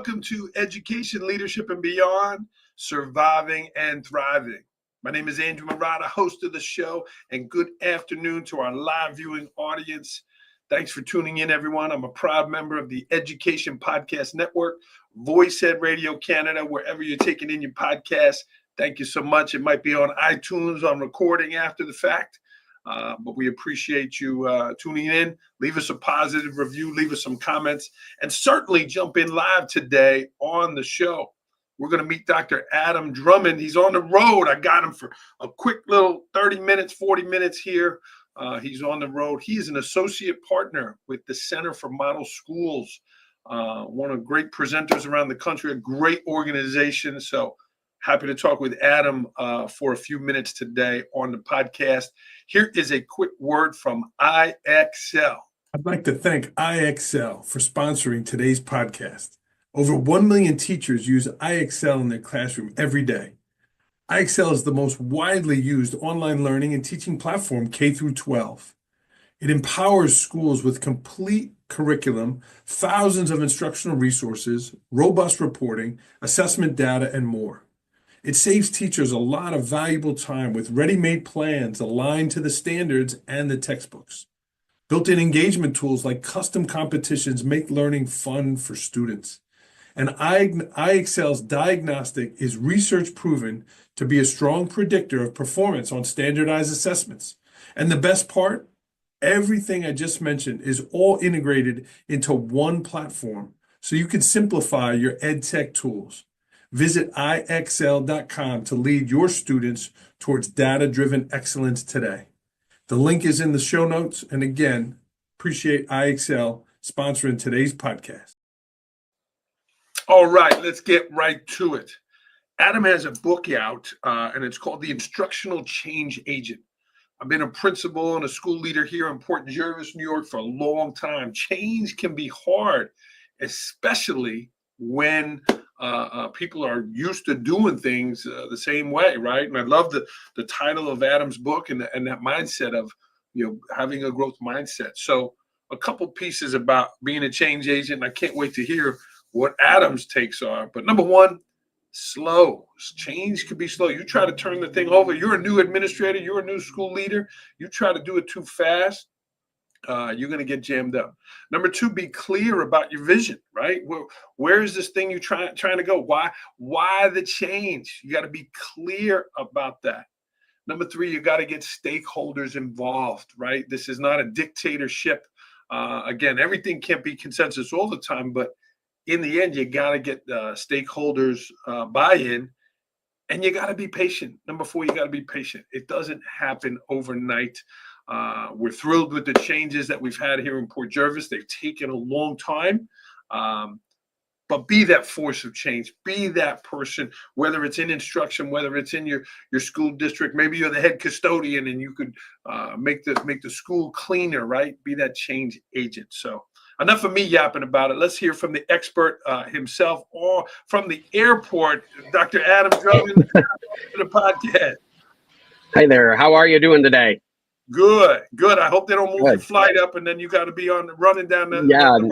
welcome to Education, Leadership, and Beyond, Surviving and Thriving. My name is Andrew Murata, host of the show, and good afternoon to our live viewing audience. Thanks for tuning in, everyone. I'm a proud member of the Education Podcast Network, VoiceEd Radio Canada, wherever you're taking in your podcast. Thank you so much. It might be on iTunes, on recording after the fact, but we appreciate you tuning in. Leave us a positive review, leave us some comments, and certainly jump in live today on the show. We're going to meet Dr. Adam Drummond. He's on the road. I got him for a quick little 30 minutes, 40 minutes here. He's on the road. He is an associate partner with the Center for Model Schools, one of the great presenters around the country, a great organization. So happy to talk with Adam for a few minutes today on the podcast. Here is a quick word from IXL. I'd like to thank IXL for sponsoring today's podcast. Over 1 million teachers use IXL in their classroom every day. IXL is the most widely used online learning and teaching platform K through 12. It empowers schools with complete curriculum, thousands of instructional resources, robust reporting, assessment data, and more. It saves teachers a lot of valuable time with ready-made plans aligned to the standards and the textbooks. Built-in engagement tools like custom competitions make learning fun for students. And IXL's diagnostic is research proven to be a strong predictor of performance on standardized assessments. And the best part, everything I just mentioned is all integrated into one platform, so you can simplify your EdTech tools. Visit IXL.com to lead your students towards data-driven excellence today. The link is in the show notes. And again, appreciate IXL sponsoring today's podcast. All right, let's get right to it. Adam has a book out, and it's called The Instructional Change Agent. I've been a principal and a school leader here in Port Jervis, New York for a long time. Change can be hard, especially when people are used to doing things the same way, right? And I love the title of Adam's book and that mindset of, having a growth mindset. So a couple pieces about being a change agent. I can't wait to hear what Adam's takes are. But number one, slow. Change can be slow. You try to turn the thing over. You're a new administrator. You're a new school leader. You try to do it too fast, you're going to get jammed up. Number two, be clear about your vision, right? Where is this thing you're trying to go? Why the change? You got to be clear about that. Number three, you got to get stakeholders involved, right? This is not a dictatorship. Again, everything can't be consensus all the time, but in the end, you got to get stakeholders buy-in, and you got to be patient. Number four, you got to be patient. It doesn't happen overnight. We're thrilled with the changes that we've had here in Port Jervis. They've taken a long time, but be that force of change. Be that person, whether it's in instruction, whether it's in your school district. Maybe you're the head custodian and you could make the school cleaner, right? Be that change agent. So enough of me yapping about it. Let's hear from the expert himself, or from the airport, Dr. Adam Drummond, to the podcast. Hi there. How are you doing today? Good. I hope they don't move the flight up and then you got to be running down the runway.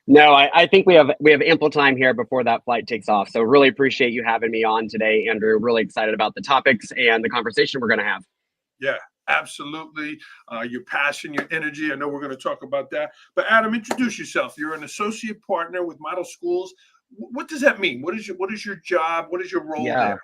No, I think we have ample time here before that flight takes off. So really appreciate you having me on today, Andrew. Really excited about the topics and the conversation we're going to have. Yeah, absolutely. Your passion, your energy. I know we're going to talk about that. But Adam, introduce yourself. You're an associate partner with Model Schools. What does that mean? What is your job? What is your role there?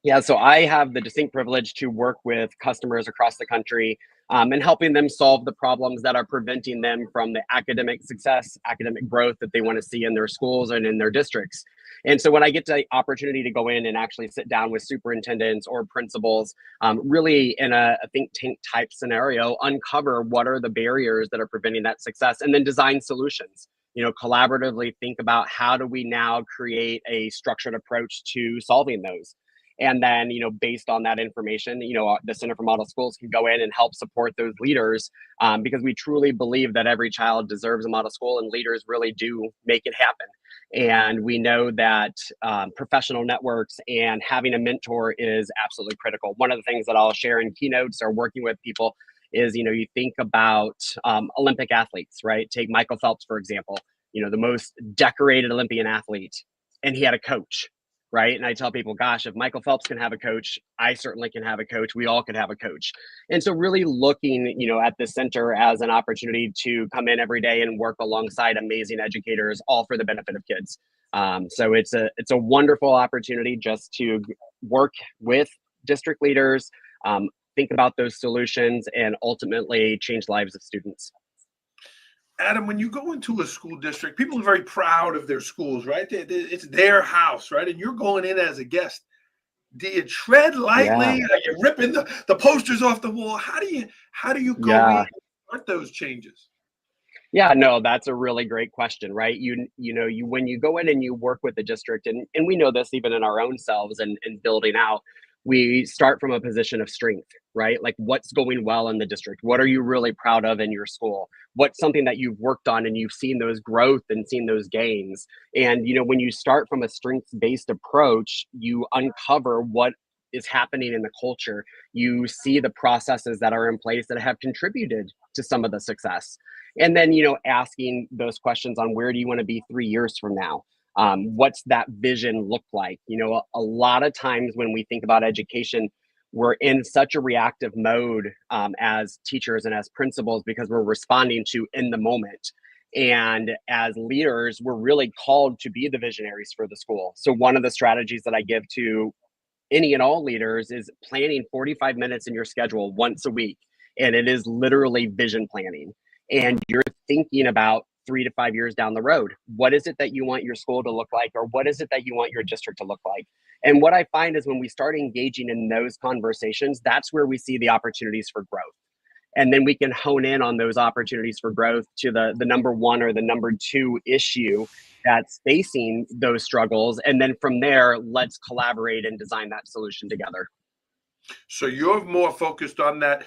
Yeah, so I have the distinct privilege to work with customers across the country and helping them solve the problems that are preventing them from the academic success, academic growth that they want to see in their schools and in their districts. And so when I get the opportunity to go in and actually sit down with superintendents or principals, really in a think tank type scenario, uncover what are the barriers that are preventing that success, and then design solutions. Collaboratively think about how do we now create a structured approach to solving those. And then, based on that information, the Center for Model Schools can go in and help support those leaders because we truly believe that every child deserves a model school, and leaders really do make it happen. And we know that professional networks and having a mentor is absolutely critical. One of the things that I'll share in keynotes or working with people is, you think about Olympic athletes, right? Take Michael Phelps, for example. the most decorated Olympian athlete, and he had a coach, right? And I tell people, gosh, if Michael Phelps can have a coach, I certainly can have a coach. We all could have a coach. And so really looking, at the center as an opportunity to come in every day and work alongside amazing educators, all for the benefit of kids. So it's a wonderful opportunity just to work with district leaders, think about those solutions, and ultimately change lives of students. Adam, when you go into a school district, people are very proud of their schools, right? It's their house, right? And you're going in as a guest. Do you tread lightly? Yeah. Are you ripping the posters off the wall? How do you go in and start those changes? Yeah, no, that's a really great question, right? When you go in and you work with the district, and we know this even in our own selves and building out, we start from a position of strength, right? Like what's going well in the district? What are you really proud of in your school? What's something that you've worked on and you've seen those growth and seen those gains? And, when you start from a strengths-based approach, you uncover what is happening in the culture. You see the processes that are in place that have contributed to some of the success. And then, asking those questions on where do you want to be 3 years from now? What's that vision look like? A lot of times when we think about education, we're in such a reactive mode as teachers and as principals because we're responding to in the moment. And as leaders, we're really called to be the visionaries for the school. So one of the strategies that I give to any and all leaders is planning 45 minutes in your schedule once a week. And it is literally vision planning. And you're thinking about 3 to 5 years down the road. What is it that you want your school to look like? Or what is it that you want your district to look like? And what I find is when we start engaging in those conversations, that's where we see the opportunities for growth. And then we can hone in on those opportunities for growth to the number one or the number two issue that's facing those struggles. And then from there, let's collaborate and design that solution together. So you're more focused on that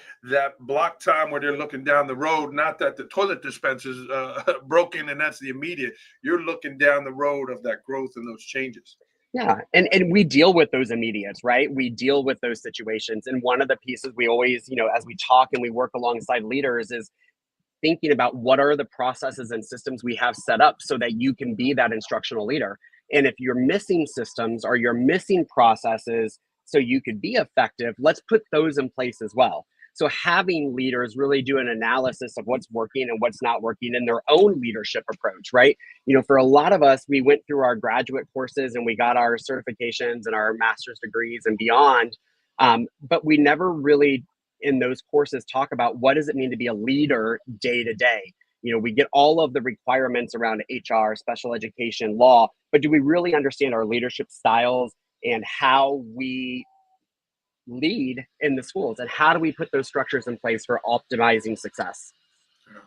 block time where they're looking down the road, not that the toilet dispenser's broken and that's the immediate. You're looking down the road of that growth and those changes. Yeah. And we deal with those immediates, right? We deal with those situations. And one of the pieces we always, as we talk and we work alongside leaders is thinking about what are the processes and systems we have set up so that you can be that instructional leader. And if you're missing systems or you're missing processes so you could be effective, let's put those in place as well. So having leaders really do an analysis of what's working and what's not working in their own leadership approach, right? For a lot of us, we went through our graduate courses and we got our certifications and our master's degrees and beyond. But we never really in those courses talk about what does it mean to be a leader day to day. We get all of the requirements around HR, special education, law, but do we really understand our leadership styles and how we lead in the schools, and how do we put those structures in place for optimizing success? Yeah.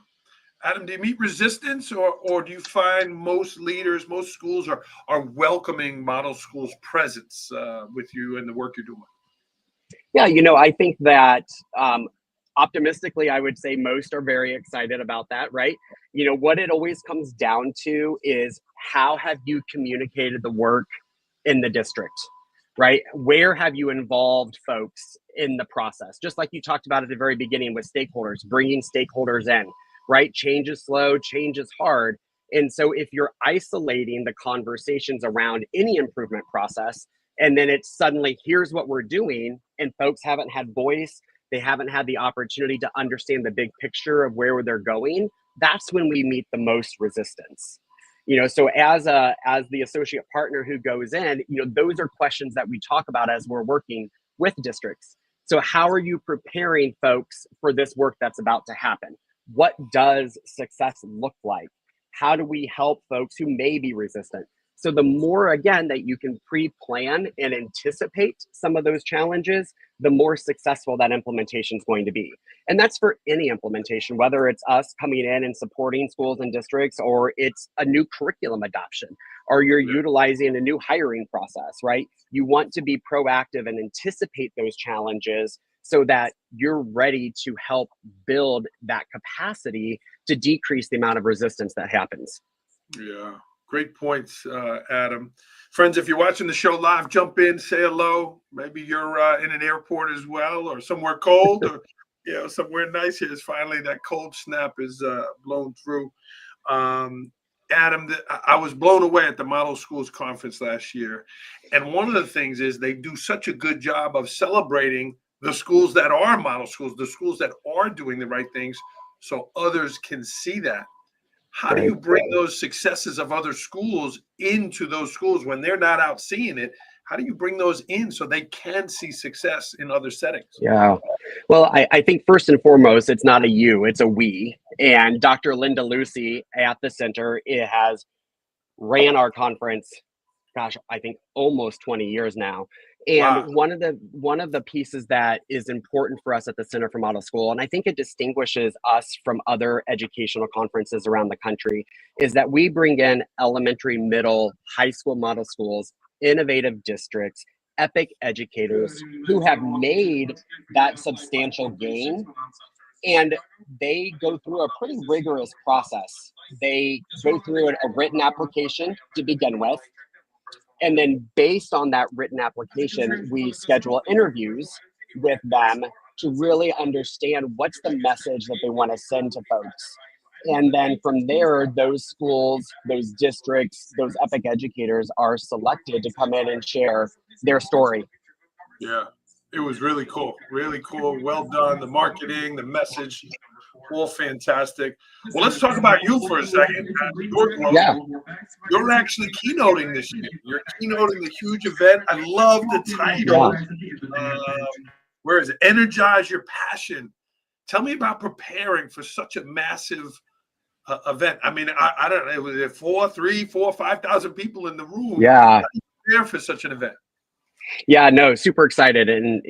Adam, do you meet resistance or do you find most leaders, most schools are welcoming model schools' presence with you and the work you're doing? Yeah, I think that optimistically, I would say most are very excited about that, right? What it always comes down to is how have you communicated the work in the district, right? Where have you involved folks in the process? Just like you talked about at the very beginning with stakeholders, bringing stakeholders in, right? Change is slow, change is hard. And so if you're isolating the conversations around any improvement process, and then it's suddenly, here's what we're doing, and folks haven't had voice, they haven't had the opportunity to understand the big picture of where they're going, that's when we meet the most resistance. So as the associate partner who goes in, those are questions that we talk about as we're working with districts. So how are you preparing folks for this work that's about to happen? What does success look like? How do we help folks who may be resistant? So the more, again, that you can pre-plan and anticipate some of those challenges, the more successful that implementation is going to be. And that's for any implementation, whether it's us coming in and supporting schools and districts, or it's a new curriculum adoption, or you're utilizing a new hiring process, right? You want to be proactive and anticipate those challenges so that you're ready to help build that capacity to decrease the amount of resistance that happens. Yeah. Great points, Adam. Friends, if you're watching the show live, jump in, say hello. Maybe you're in an airport as well, or somewhere cold, or somewhere nice. Here's finally that cold snap is blown through. Adam, I was blown away at the Model Schools Conference last year. And one of the things is they do such a good job of celebrating the schools that are model schools, the schools that are doing the right things, so others can see that. How do Right. you bring those successes of other schools into those schools when they're not out seeing it? How do you bring those in so they can see success in other settings? Yeah. Well, I think first and foremost, it's not a you, it's a we. And Dr. Linda Lucy at the center has ran our conference, gosh, I think almost 20 years now. And Wow. one of the pieces that is important for us at the Center for Model School, and I think it distinguishes us from other educational conferences around the country, is that we bring in elementary, middle, high school model schools, innovative districts, epic educators who have made that substantial gain, and they go through a pretty rigorous process. They go through a written application to begin with. And then based on that written application, we schedule interviews with them to really understand what's the message that they want to send to folks. And then from there, those schools, those districts, those epic educators are selected to come in and share their story. Yeah, it was really cool. Really cool. Well done. The marketing, the message, all fantastic. Well, let's talk about you for a second. Your growth. Yeah. You're actually keynoting this year. You're keynoting the huge event. I love the title. Where is it? Energize Your Passion. Tell me about preparing for such a massive event. I mean, I don't know. Was it 5,000 people in the room? Yeah. How do you prepare for such an event? Yeah, no, super excited and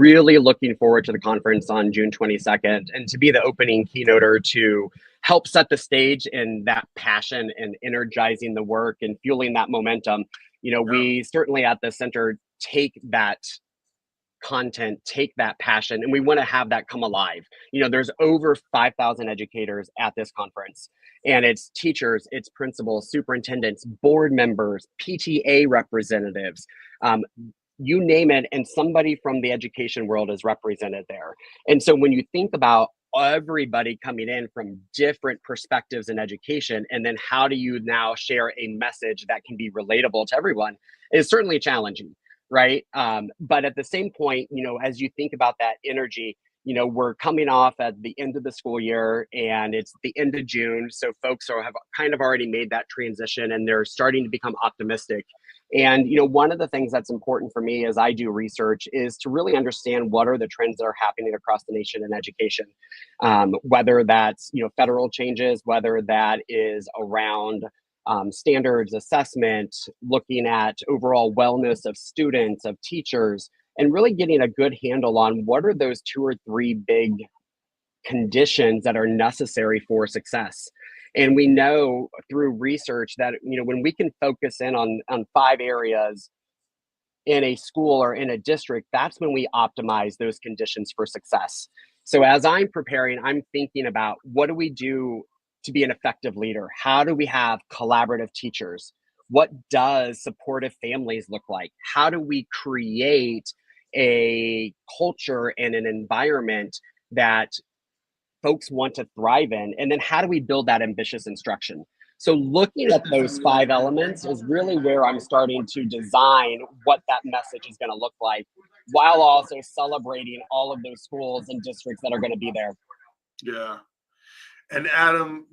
really looking forward to the conference on June 22nd and to be the opening keynoter to help set the stage and that passion and energizing the work and fueling that momentum. We certainly at the center take that content, take that passion, and we want to have that come alive. There's over 5,000 educators at this conference, and it's teachers, it's principals, superintendents, board members, PTA representatives, you name it, and somebody from the education world is represented there. And so when you think about everybody coming in from different perspectives in education, and then how do you now share a message that can be relatable to everyone, is certainly challenging, right? But at the same point, as you think about that energy, we're coming off at the end of the school year and it's the end of June. So folks have kind of already made that transition and they're starting to become optimistic. And, one of the things that's important for me as I do research is to really understand what are the trends that are happening across the nation in education, whether that's, federal changes, whether that is around standards, assessment, looking at overall wellness of students, of teachers, and really getting a good handle on what are those 2 or 3 big conditions that are necessary for success. And we know through research that, when we can focus in on 5 areas in a school or in a district, that's when we optimize those conditions for success. So as I'm preparing, I'm thinking about what do we do to be an effective leader? How do we have collaborative teachers? What does supportive families look like? How do we create a culture and an environment that folks want to thrive in? And then how do we build that ambitious instruction? So looking at those 5 elements is really where I'm starting to design what that message is going to look like, while also celebrating all of those schools and districts that are going to be there. Yeah. And Adam,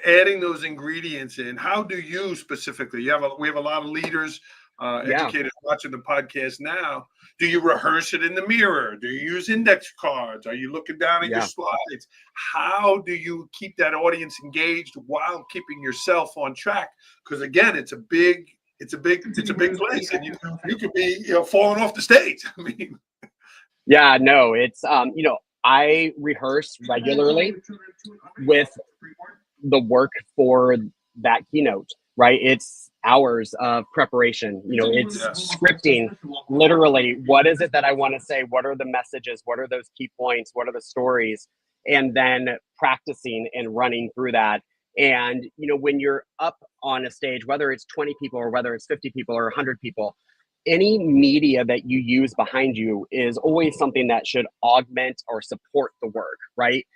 adding those ingredients in, how do you specifically? We have a lot of leaders, educators watching the podcast now. Do you rehearse it in the mirror? Do you use index cards? Are you looking down at your slides? How do you keep that audience engaged while keeping yourself on track? Because again, it's a big place, and you could be falling off the stage. I mean, yeah, no, it's I rehearse regularly with the work for that keynote, right? It's hours of preparation. It's scripting, literally, what is it that I want to say? What are the messages? What are those key points? What are the stories? And then practicing and running through that. And, when you're up on a stage, whether it's 20 people or whether it's 50 people or 100 people, any media that you use behind you is always something that should augment or support the work, right?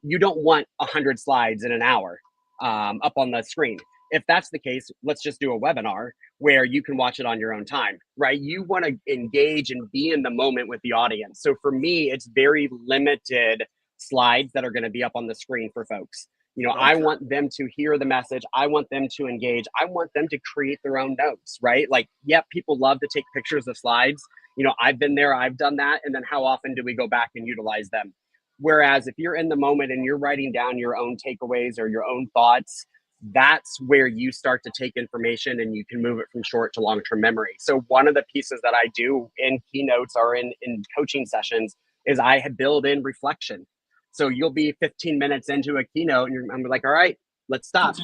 You don't want 100 slides in an hour up on the screen. If that's the case, let's just do a webinar where you can watch it on your own time, right? You want to engage and be in the moment with the audience. So for me, it's very limited slides that are going to be up on the screen for folks. You know, I want them to hear the message. I want them to engage. I want them to create their own notes, right? Like, yeah, people love to take pictures of slides. You know, I've been there, I've done that. And then how often do we go back and utilize them? Whereas if you're in the moment and you're writing down your own takeaways or your own thoughts, that's where you start to take information and you can move it from short to long-term memory. So one of the pieces that I do in keynotes or in coaching sessions is I build in reflection. So you'll be 15 minutes into a keynote and I'm like, all right, let's stop.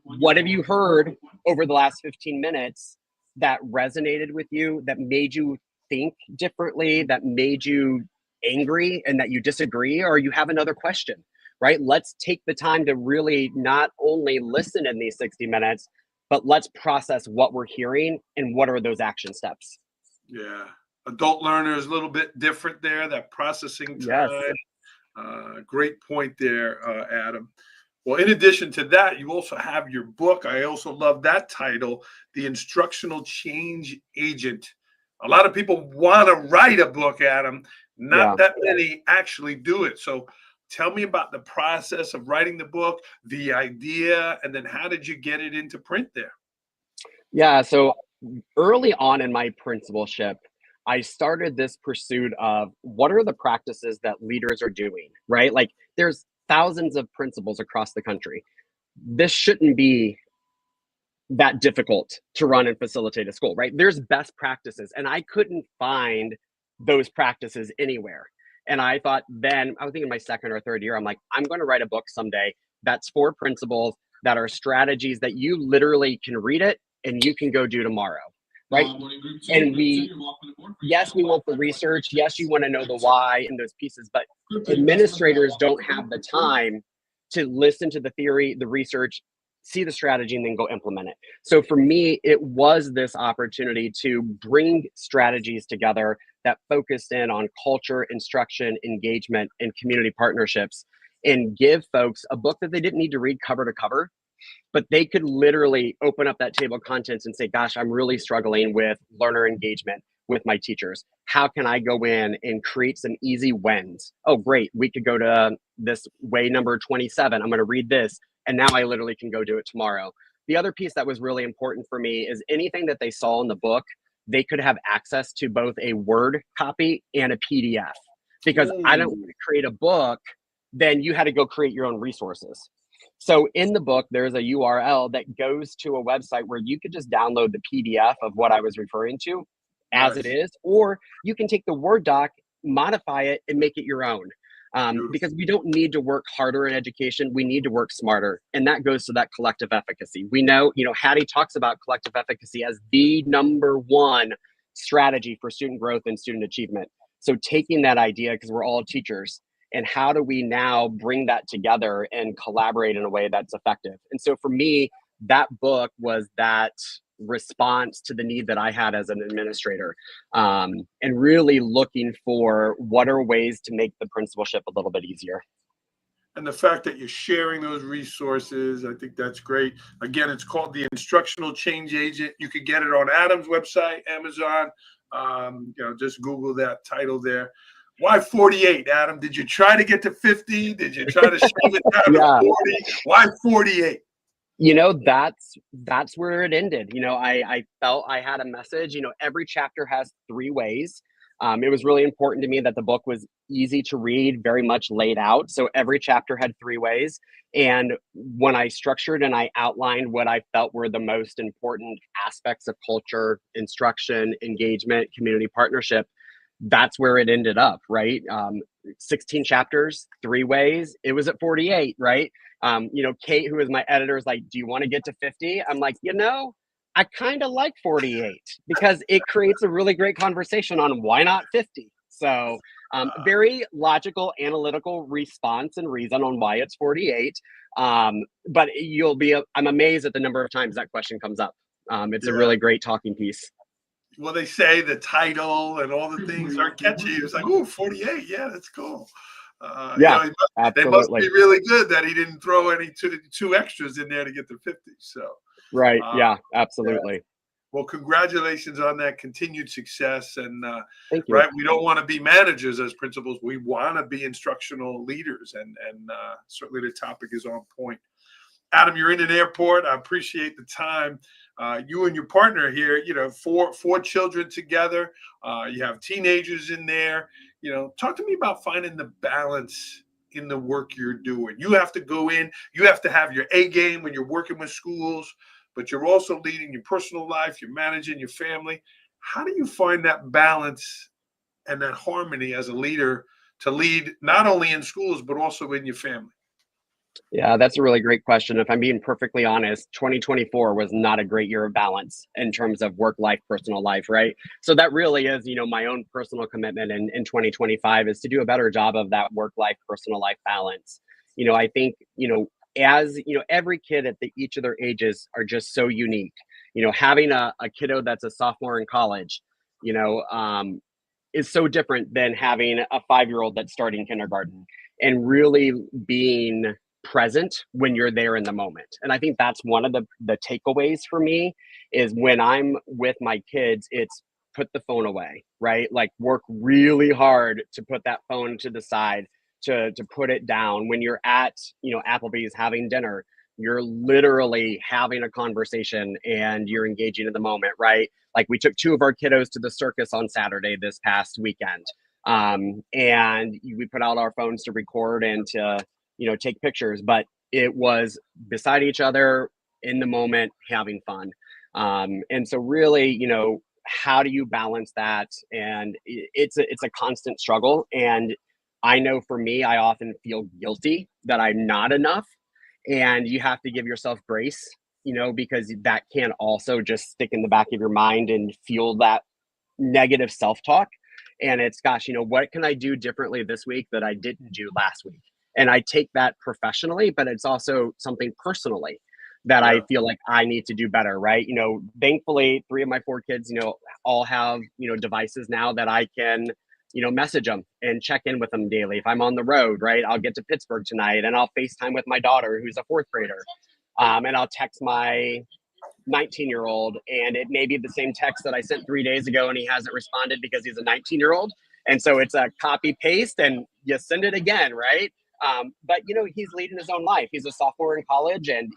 What have you heard over the last 15 minutes that resonated with you, that made you think differently, that made you angry and that you disagree, or you have another question, right? Let's take the time to really not only listen in these 60 minutes, but let's process what we're hearing and what are those action steps. Yeah. Adult learners, a little bit different there, that processing time. Yes. Great point there, Adam. Well, in addition to that, you also have your book. I also love that title, The Instructional Change Agent. A lot of people want to write a book, Adam. Not that many actually do it. So tell me about the process of writing the book, the idea, and then how did you get it into print there? Yeah, so early on in my principalship, I started this pursuit of what are the practices that leaders are doing, right? Like there's thousands of principals across the country. This shouldn't be that difficult to run and facilitate a school, right? There's best practices, and I couldn't find those practices anywhere. And I thought then, I was thinking my second or third year, I'm like, I'm going to write a book someday that's for principals that are strategies that you literally can read it and you can go do tomorrow, right? And yes, we want the research. Yes, you want to know the why and those pieces, but administrators don't have the time to listen to the theory, the research, see the strategy, and then go implement it. So for me, it was this opportunity to bring strategies together that focused in on culture, instruction, engagement, and community partnerships, and give folks a book that they didn't need to read cover to cover, but they could literally open up that table of contents and say, gosh, I'm really struggling with learner engagement with my teachers. How can I go in and create some easy wins? Oh, great. We could go to this way number 27. I'm going to read this. And now I literally can go do it tomorrow. The other piece that was really important for me is anything that they saw in the book, they could have access to both a Word copy and a PDF. Because I don't want to create a book, then you had to go create your own resources. So in the book, there's a URL that goes to a website where you could just download the PDF of what I was referring to as it is, or you can take the Word doc, modify it, and make it your own. Because we don't need to work harder in education. We need to work smarter. And that goes to that collective efficacy. We know, Hattie talks about collective efficacy as the number one strategy for student growth and student achievement. So taking that idea, because we're all teachers, and how do we now bring that together and collaborate in a way that's effective? And so for me, that book was that response to the need that I had as an administrator, and really looking for what are ways to make the principalship a little bit easier. And the fact that you're sharing those resources, I think that's great. Again, it's called The Instructional Change Agent. You can get it on Adam's website, Amazon. Just Google that title there. Why 48, Adam? Did you try to get to 50? Did you try to shave it down to 40? Why 48? That's where it ended. I felt I had a message. Every chapter has 3 ways. It was really important to me that the book was easy to read, very much laid out. So every chapter had 3 ways. And when I structured and I outlined what I felt were the most important aspects of culture, instruction, engagement, community partnership, that's where it ended up, right? 16 chapters, 3 ways. It was at 48, right? Kate, who is my editor, is like, do you want to get to 50? I'm like, I kind of like 48 because it creates a really great conversation on why not 50. So very logical, analytical response and reason on why it's 48. But I'm amazed at the number of times that question comes up. It's a really great talking piece. Well, they say the title and all the things are catchy. It's like, 48. Yeah, that's cool. Yeah, they must absolutely. be really good that he didn't throw any two extras in there to get to 50. So, Right. uh, Yeah, yeah. absolutely. Well, congratulations on that continued success. And Thank you. right, we don't want to be managers as principals. We want to be instructional leaders, and certainly the topic is on point. Adam, you're in an airport. I appreciate the time. You and your partner here, four children together. You have teenagers in there. Talk to me about finding the balance in the work you're doing. You have to go in. You have to have your A game when you're working with schools, but you're also leading your personal life. You're managing your family. How do you find that balance and that harmony as a leader to lead not only in schools but also in your family? Yeah, that's a really great question. If I'm being perfectly honest, 2024 was not a great year of balance in terms of work life, personal life, right? So that really is, my own personal commitment in 2025 is to do a better job of that work life, personal life balance. I think, as every kid at each of their ages are just so unique. Having a kiddo that's a sophomore in college, is so different than having a 5-year-old that's starting kindergarten, and really being present when you're there in the moment. And I think that's one of the takeaways for me is when I'm with my kids, it's put the phone away, right? Like work really hard to put that phone to the side, to put it down. When you're at, Applebee's having dinner, you're literally having a conversation and you're engaging in the moment, right? Like we took 2 of our kiddos to the circus on Saturday this past weekend. And we put out our phones to record and to, take pictures, but it was beside each other in the moment, having fun. And so really, how do you balance that? And it's a constant struggle. And I know for me, I often feel guilty that I'm not enough. And you have to give yourself grace, because that can also just stick in the back of your mind and fuel that negative self-talk. And it's, gosh, what can I do differently this week that I didn't do last week? And I take that professionally, but it's also something personally that I feel like I need to do better, right? Thankfully 3 of my 4 kids, all have, devices now that I can, message them and check in with them daily. If I'm on the road, right, I'll get to Pittsburgh tonight and I'll FaceTime with my daughter, who's a 4th grader. And I'll text my 19-year-old, and it may be the same text that I sent 3 days ago and he hasn't responded because he's a 19-year-old. And so it's a copy paste and you send it again, right? But he's leading his own life. He's a sophomore in college, and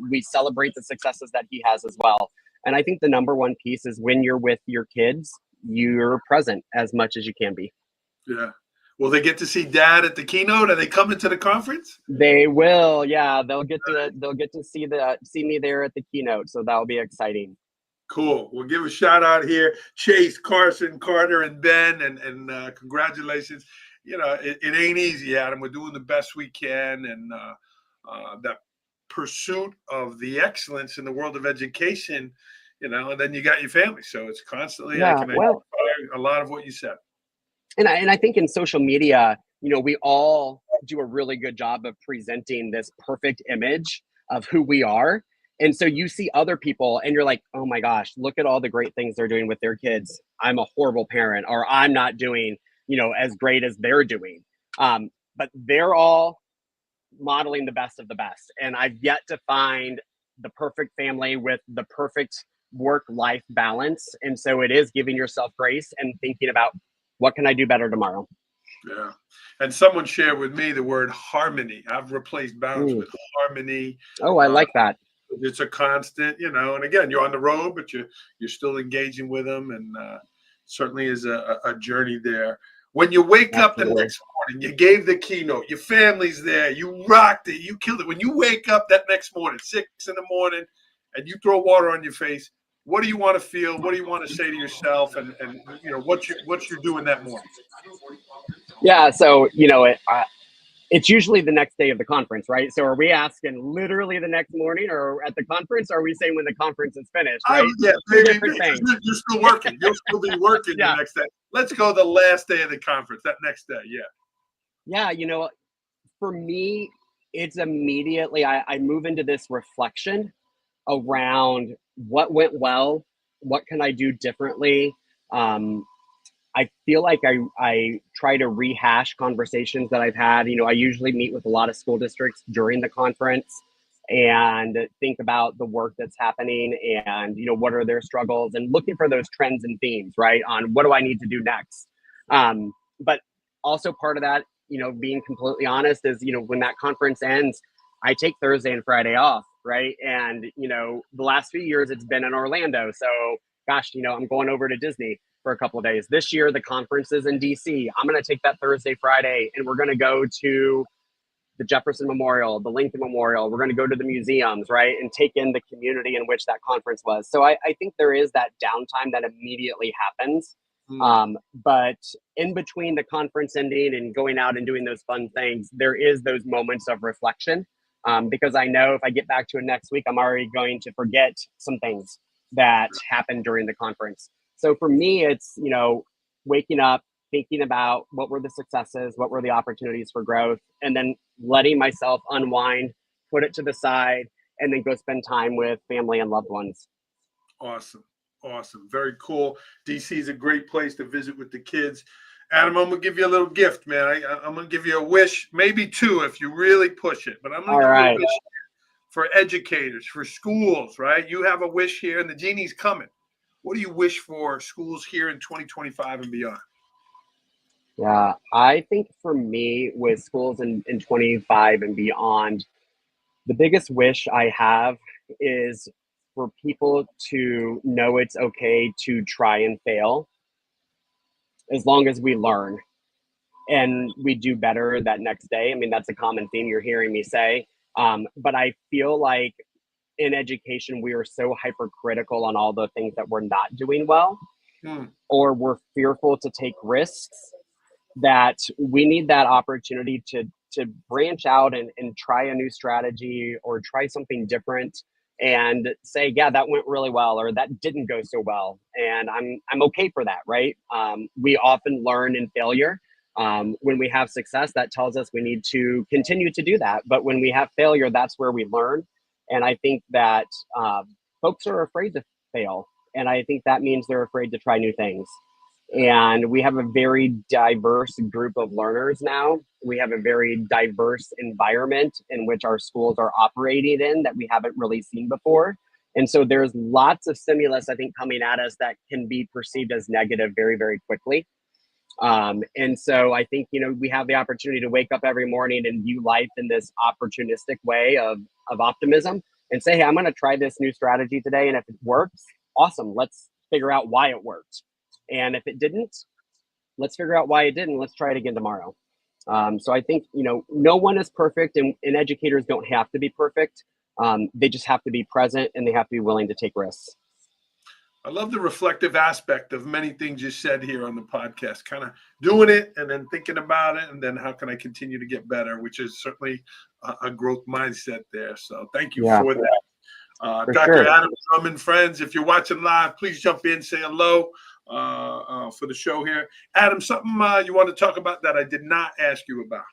we celebrate the successes that he has as well. And I think the number one piece is when you're with your kids, you're present as much as you can be. Yeah. Will they get to see Dad at the keynote? Are they coming to the conference? They will. Yeah, they'll get to see me there at the keynote. So that'll be exciting. Cool. We'll give a shout out here, Chase, Carson, Carter, and Ben, and congratulations. It ain't easy, Adam. We're doing the best we can, and that pursuit of the excellence in the world of education, and then you got your family. So it's constantly, I can identify a lot of what you said. And I think in social media, we all do a really good job of presenting this perfect image of who we are. And so you see other people and you're like, oh my gosh, look at all the great things they're doing with their kids. I'm a horrible parent, or I'm not doing, as great as they're doing. But they're all modeling the best of the best. And I've yet to find the perfect family with the perfect work-life balance. And so it is giving yourself grace and thinking about, what can I do better tomorrow? Yeah. And someone shared with me the word harmony. I've replaced balance with harmony. Oh, I like that. It's a constant, and again, you're on the road, but you're still engaging with them, and certainly is a journey there. When you wake up the next morning, you gave the keynote, your family's there, you rocked it, you killed it. When you wake up that next morning, 6 a.m, and you throw water on your face, what do you want to feel? What do you want to say to yourself? And what you're doing that morning? Yeah, so it's usually the next day of the conference, right? So are we asking literally the next morning, or at the conference? Or are we saying when the conference is finished, right? Yeah, different things. You're still working. You'll still be working the next day. Let's go the last day of the conference, that next day. Yeah. Yeah, for me, it's immediately, I move into this reflection around what went well, what can I do differently. I I feel like I try to rehash conversations that I've had. I usually meet with a lot of school districts during the conference and think about the work that's happening and, what are their struggles and looking for those trends and themes, right? On what do I need to do next? But also part of that, being completely honest is, when that conference ends, I take Thursday and Friday off, right? And, the last few years it's been in Orlando. So gosh, I'm going over to Disney for a couple of days. This year, the conference is in DC. I'm going to take that Thursday, Friday, and we're going to go to the Jefferson Memorial, the Lincoln Memorial. We're going to go to the museums, right? And take in the community in which that conference was. So I think there is that downtime that immediately happens. But in between the conference ending and going out and doing those fun things, there is those moments of reflection. Because I know if I get back to it next week, I'm already going to forget some things that happened during the conference. So for me, it's, waking up, thinking about what were the successes, what were the opportunities for growth, and then letting myself unwind, put it to the side, and then go spend time with family and loved ones. Awesome. Very cool. DC is a great place to visit with the kids. Adam, I'm going to give you a little gift, man. I'm going to give you a wish, maybe two if you really push it, but I'm going to give you a wish for educators, for schools, right? You have a wish here and the genie's coming. What do you wish for schools here in 2025 and beyond? Yeah, I think for me with schools in 25 and beyond, the biggest wish I have is for people to know it's okay to try and fail as long as we learn and we do better that next day. I mean, that's a common theme you're hearing me say. But I feel like in education, we are so hypercritical on all the things that we're not doing well, or we're fearful to take risks, that we need that opportunity to branch out and try a new strategy or try something different and say, yeah, that went really well, or that didn't go so well. And I'm okay for that, right? We often learn in failure. When we have success, that tells us we need to continue to do that. But when we have failure, that's where we learn. And I think that folks are afraid to fail. And I think that means they're afraid to try new things. And we have a very diverse group of learners now. We have a very diverse environment in which our schools are operating in that we haven't really seen before. And so there's lots of stimulus, I think, coming at us that can be perceived as negative very, very quickly. And so I think, we have the opportunity to wake up every morning and view life in this opportunistic way of optimism and say, hey, I'm going to try this new strategy today. And if it works, awesome. Let's figure out why it worked. And if it didn't, let's figure out why it didn't. Let's try it again tomorrow. So I think, no one is perfect and educators don't have to be perfect. They just have to be present and they have to be willing to take risks. I love the reflective aspect of many things you said here on the podcast, kind of doing it and then thinking about it. And then how can I continue to get better, which is certainly a growth mindset there. So thank you for that. Dr. Adam Drummond, friends, if you're watching live, please jump in, say hello for the show here. Adam, something you want to talk about that I did not ask you about?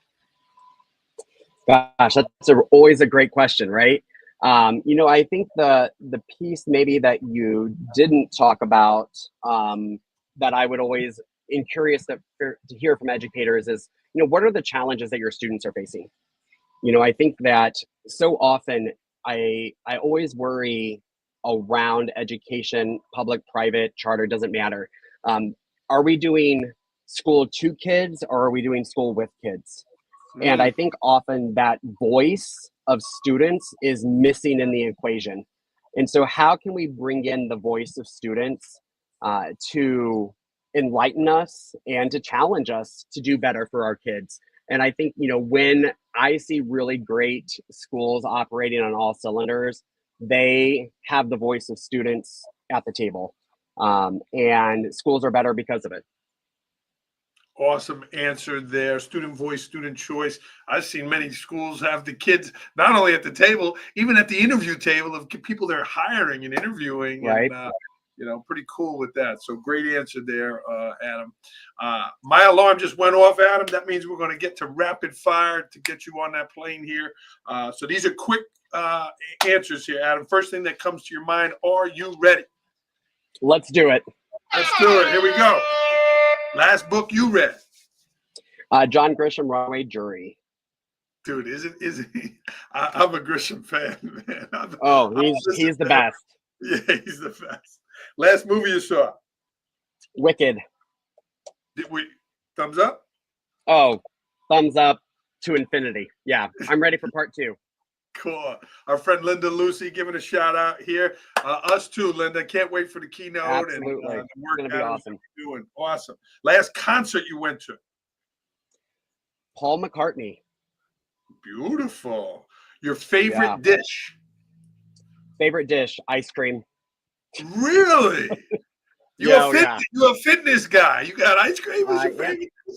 Gosh, that's always a great question, right? I think the piece maybe that you didn't talk about that I would always be curious to hear from educators is, what are the challenges that your students are facing? I think that so often I always worry around education, public, private, charter, doesn't matter. Are we doing school to kids or are we doing school with kids? And I think often that voice of students is missing in the equation. And so how can we bring in the voice of students to enlighten us and to challenge us to do better for our kids? And I think, when I see really great schools operating on all cylinders, they have the voice of students at the table. And schools are better because of it. Awesome answer there. Student voice, student choice. I've seen many schools have the kids not only at the table, even at the interview table of people they're hiring and interviewing. Right. And, pretty cool with that. So great answer there, Adam. My alarm just went off, Adam. That means we're going to get to rapid fire to get you on that plane here. So these are quick answers here, Adam. First thing that comes to your mind, are you ready? Let's do it. Let's do it. Here we go. Last book you read? John Grisham, Runaway Jury. Dude, isn't he? I'm a Grisham fan, man. Oh, he's the best. Yeah, he's the best. Last movie you saw? Wicked. Did we thumbs up? Oh, thumbs up to infinity. Yeah, I'm ready for part 2. Cool. Our friend Linda Lucy giving a shout out here. Us too, Linda. Can't wait for the keynote. Absolutely. And the work It's gonna be awesome. Doing awesome. Last concert you went to? Paul McCartney. Beautiful. Your favorite dish? Favorite dish, ice cream. Really? You're a fitness guy. You got ice cream as your favorite dish?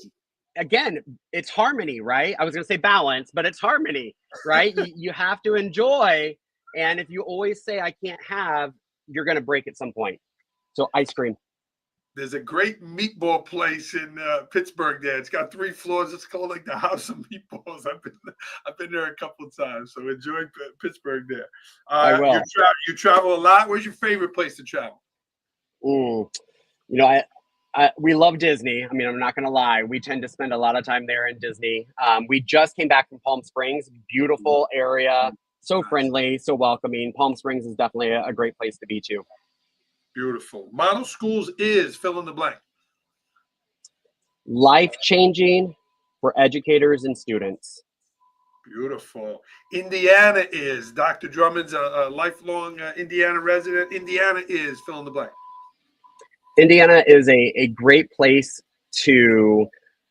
Again, it's harmony, right? I was going to say balance, but it's harmony, right? you have to enjoy. And if you always say, I can't have, you're going to break at some point. So ice cream. There's a great meatball place in Pittsburgh there. It's got 3 floors. It's called like the House of Meatballs. I've been there a couple of times. So enjoy Pittsburgh there. I will. You travel a lot. Where's your favorite place to travel? We love Disney. I mean, I'm not going to lie. We tend to spend a lot of time there in Disney. We just came back from Palm Springs. Beautiful area. So friendly, so welcoming. Palm Springs is definitely a great place to be too. Beautiful. Model schools is fill in the blank. Life-changing for educators and students. Beautiful. Indiana is. Dr. Drummond's a lifelong Indiana resident. Indiana is fill in the blank. Indiana is a great place to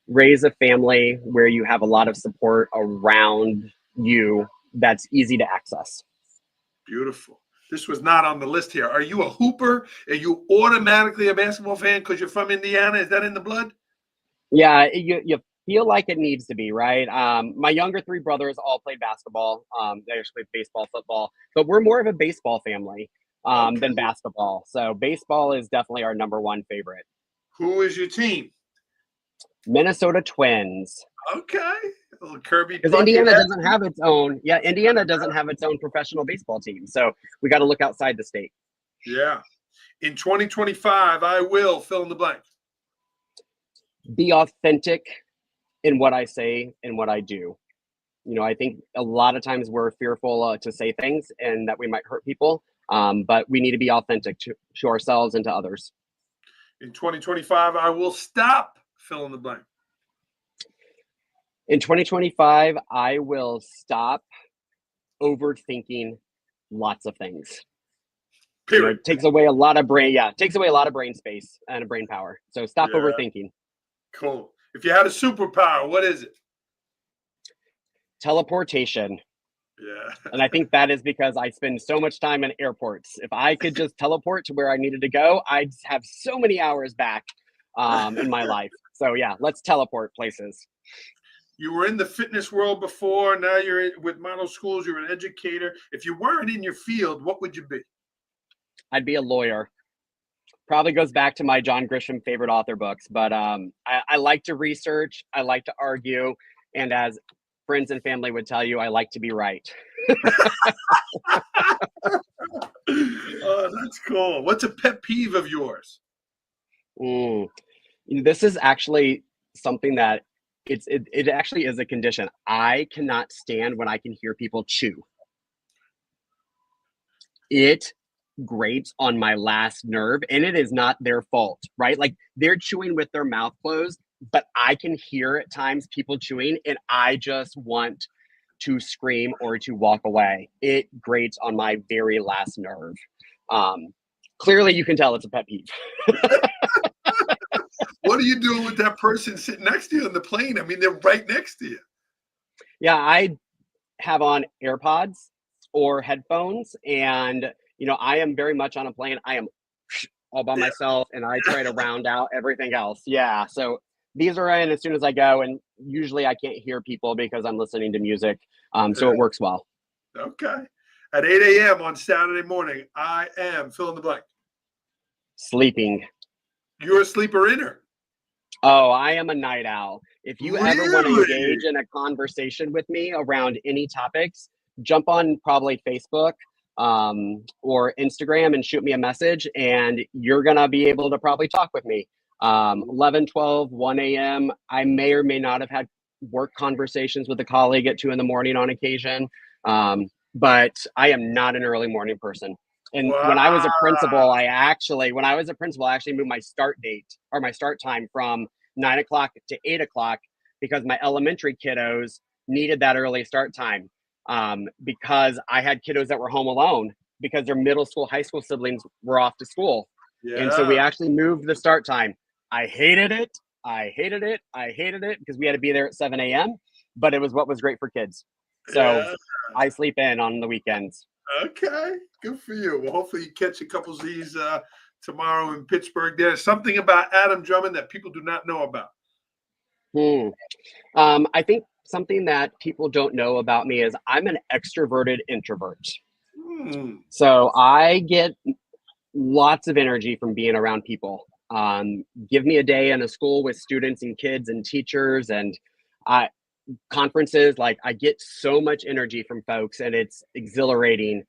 raise a family where you have a lot of support around you that's easy to access. Beautiful. This was not on the list here. Are you a hooper? Are you automatically a basketball fan because you're from Indiana? Is that in the blood? Yeah, you feel like it needs to be, right? My younger 3 brothers all played basketball. They actually played baseball, football, but we're more of a baseball family than basketball. So baseball is definitely our number 1 favorite. Who is your team? Minnesota Twins. Okay. A little Kirby. Because Indiana doesn't have its own. Yeah, Indiana doesn't have its own professional baseball team. So we got to look outside the state. Yeah. In 2025, I will fill in the blank. Be authentic in what I say and what I do. I think a lot of times we're fearful to say things and that we might hurt people. But we need to be authentic to ourselves and to others. In 2025, I will stop fill in the blank. In 2025, I will stop overthinking lots of things. Period. It takes away a lot of brain. Yeah, it takks away a lot of brain space and brain power. So stop overthinking. Cool. If you had a superpower, what is it? Teleportation. Yeah. And I think that is because I spend so much time in airports. If I could just teleport to where I needed to go, I'd have so many hours back in my life. So yeah, let's teleport places. You were in the fitness world before. Now you're with model schools. You're an educator. If you weren't in your field, what would you be? I'd be a lawyer. Probably goes back to my John Grisham favorite author books. But I like to research. I like to argue. And as friends and family would tell you, I like to be right. Oh, that's cool. What's a pet peeve of yours? This is actually something that it actually is a condition. I cannot stand when I can hear people chew. It grates on my last nerve, and it is not their fault, right? Like they're chewing with their mouth closed, but I can hear at times people chewing, and I just want to scream or to walk away. It grates on my very last nerve. Clearly, you can tell it's a pet peeve. What are you doing with that person sitting next to you on the plane? I mean, they're right next to you. Yeah, I have on AirPods or headphones, and I am very much on a plane. I am all by myself, and I try to round out everything else. Yeah, so these are in as soon as I go, and usually I can't hear people because I'm listening to music, so it works well. Okay. At 8 a.m. on Saturday morning, I am fill in the blank. Sleeping. You're a sleeper-inner. Oh, I am a night owl. If you ever want to Really? engage in a conversation with me around any topics, jump on probably Facebook or Instagram and shoot me a message, and you're going to be able to probably talk with me. 11, 12, 1 a.m. I may or may not have had work conversations with a colleague at 2 in the morning on occasion. But I am not an early morning person. And Wow. when I was a principal, I actually moved my start date or my start time from 9 o'clock to 8 o'clock because my elementary kiddos needed that early start time. Because I had kiddos that were home alone because their middle school, high school siblings were off to school. Yeah. And so we actually moved the start time. I hated it because we had to be there at 7 a.m., but it was what was great for kids. So Yeah. I sleep in on the weekends. Okay, good for you. Well, hopefully you catch a couple of these tomorrow in Pittsburgh. There's something about Adam Drummond that people do not know about. I think something that people don't know about me is I'm an extroverted introvert. So I get lots of energy from being around people. Give me a day in a school with students and kids and teachers and conferences, like I get so much energy from folks and it's exhilarating.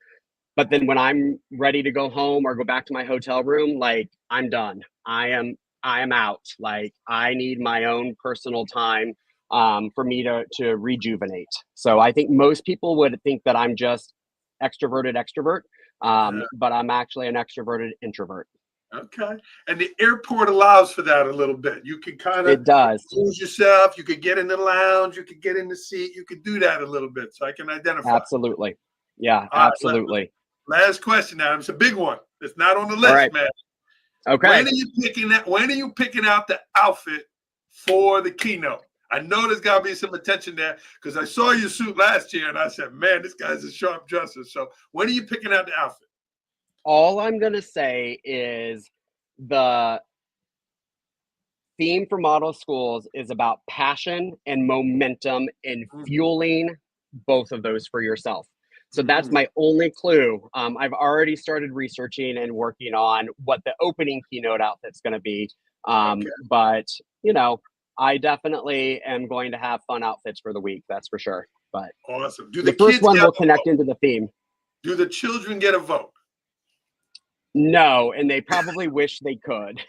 But then when I'm ready to go home or go back to my hotel room, like I'm done. I am out. Like I need my own personal time for me to rejuvenate. So I think most people would think that I'm just extrovert, but I'm actually an extroverted introvert. Okay. And the airport allows for that a little bit. You can kind of It does. lose yourself. You could get in the lounge. You could get in the seat. You could do that a little bit. So I can identify. Absolutely. Yeah, All right, absolutely. Last question, Adam. It's a big one. It's not on the list, right. man. Okay. When are you picking out the outfit for the keynote? I know there's got to be some attention there because I saw your suit last year and I said, man, this guy's a sharp dresser. So when are you picking out the outfit? All I'm going to say is the theme for model schools is about passion and momentum and fueling both of those for yourself. So that's my only clue. I've already started researching and working on what the opening keynote outfit's going to be. But, you know, I definitely am going to have fun outfits for the week. That's for sure. But awesome. Do the first one will connect into the theme. Do the children get a vote? No, and they probably wish they could.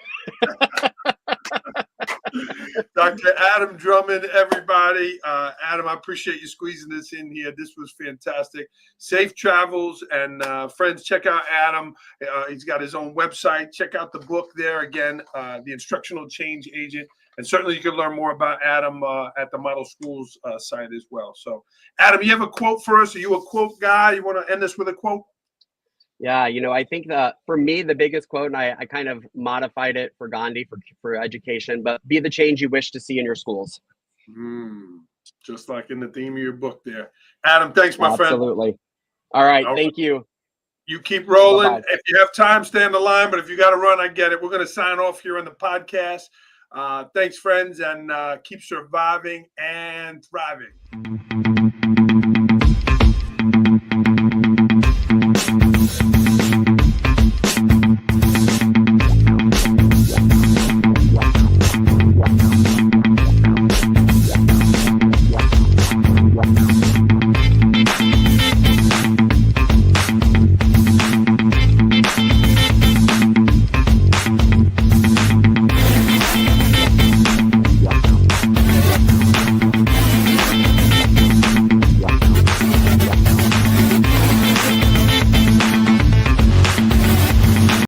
Dr. Adam Drummond, everybody. Adam, I appreciate you squeezing this in here. This was fantastic. Safe travels. And friends, check out Adam. He's got his own website. Check out the book there. Again, The Instructional Change Agent. And certainly you can learn more about Adam at the Model Schools site as well. So, Adam, you have a quote for us? Are you a quote guy? You want to end this with a quote? Yeah, you know, I think that for me, the biggest quote, and I kind of modified it for Gandhi for education, but be the change you wish to see in your schools. Just like in the theme of your book there. Adam, thanks, my friend. Absolutely. All right. Thank you. You keep rolling. Bye-bye. If you have time, stay on the line. But if you got to run, I get it. We're going to sign off here on the podcast. Thanks, friends, and keep surviving and thriving.